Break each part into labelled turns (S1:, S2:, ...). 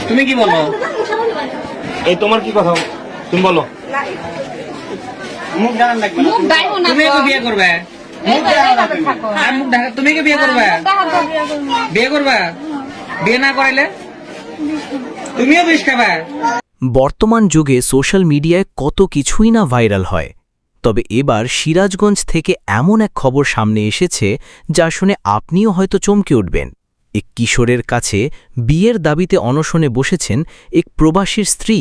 S1: তুমি কি বলো? এই তোমার কি কথা তুমি বলো? মুখ ডাকান লাগবে না। তুমি কি বিয়ে করবে? আর মুখ ঢাকা তুমি কি বিয়ে করবে? বিয়ে করবা? বিয়ে না করাইলে তুমিও বিষ খাবা।
S2: বর্তমান যুগে সোশ্যাল মিডিয়ায় কত কিছুই না ভাইরাল হয়, তবে এবার সিরাজগঞ্জ থেকে এমন এক খবর সামনে এসেছে যা শুনে আপনিও হয়তো চমকে উঠবেন। এক কিশোরের কাছে বিয়ের দাবিতে অনশনে বসেছেন এক প্রবাসীর স্ত্রী।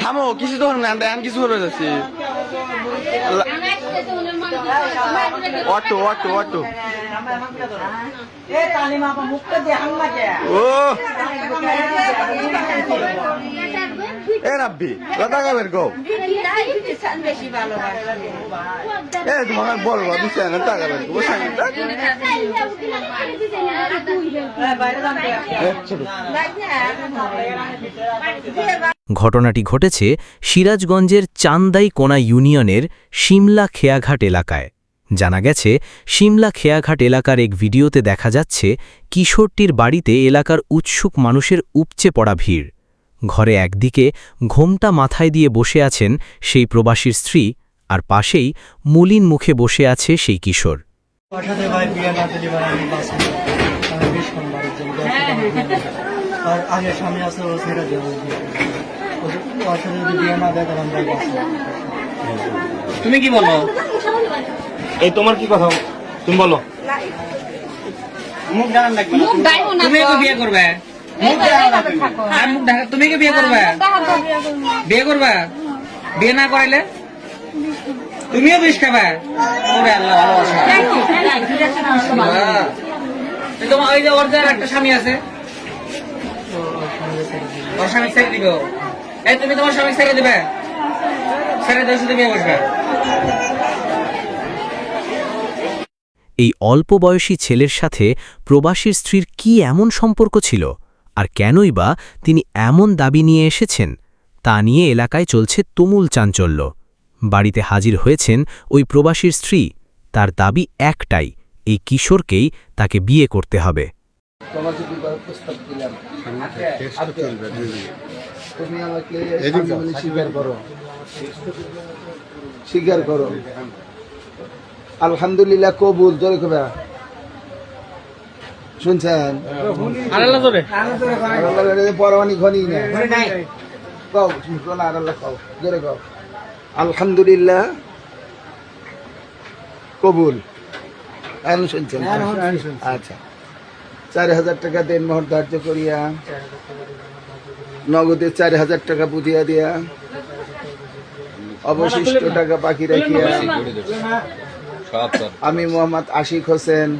S3: থামো, কিছু তো না, কিছু হয়ে যাচ্ছে। অটো অটো অটো ও এ রাব্বি লতা গাবের গো এ তোমার বলবো বিছানা না টাকাবের গো
S2: ঘটনাটি ঘটেছে সিরাজগঞ্জের চান্দাই কোনা ইউনিয়নের শিমলা খেয়াঘাট এলাকায়। জানা গেছে, শিমলা খেয়াঘাট এলাকার এক ভিডিওতে দেখা যাচ্ছে কিশোরটির বাড়িতে এলাকার উৎসুক মানুষের উপচে পড়া ভিড়। ঘরে একদিকে ঘোমটা মাথায় দিয়ে বসে আছেন সেই প্রবাসীর স্ত্রী, আর পাশেই মলিন মুখে বসে আছে সেই কিশোর।
S1: তুমি কি বলো? এই তোমার কি কথা তুমি বলো? মুখ ডাকান লাগবে না। তুমি কি বিয়ে করবে? আর মুখ ঢাকা তুমি কি বিয়ে করবে? বিয়ে করবা? বিয়ে না করাইলে তুমিও বিষ খাবা। ওরে আল্লাহ ভালোবাসা। তোমার ওই যে ওর যার একটা স্বামী আছে, ওর স্বামী ছেড়ে দিব। এই তুমি তোমার স্বামী ছেড়ে দিবে? ছেড়ে দিয়ে শুধু বিয়ে করবে?
S2: এই অল্প বয়সী ছেলের সাথে প্রবাসীর স্ত্রীর কি এমন সম্পর্ক ছিল, আর কেনই বা তিনি এমন দাবি নিয়ে এসেছেন, তা নিয়ে এলাকায় চলছে তুমুল চাঞ্চল্য। বাড়িতে হাজির হয়েছেন ওই প্রবাসীর স্ত্রী। তার দাবি একটাই, এই কিশোরকেই তাকে বিয়ে করতে হবে।
S3: তুমি আমাকে স্বীকার করো, স্বীকার করো। আলহামদুলিল্লাহ কবুল। জোরে কবে শুনছেন? পরমানি ঘনি না কও, কও জোরে কও। আলহামদুলিল্লাহ কবুল। এখন শুনছেন? আচ্ছা, 4000 টাকা দেন মোহর ধার্য করিয়া, নগদে 4000 টাকা বুঝিয়া দিয়া, অবশিষ্ট টাকা বাকি রাখিয়া আমি মোহাম্মদ আশিক হোসেন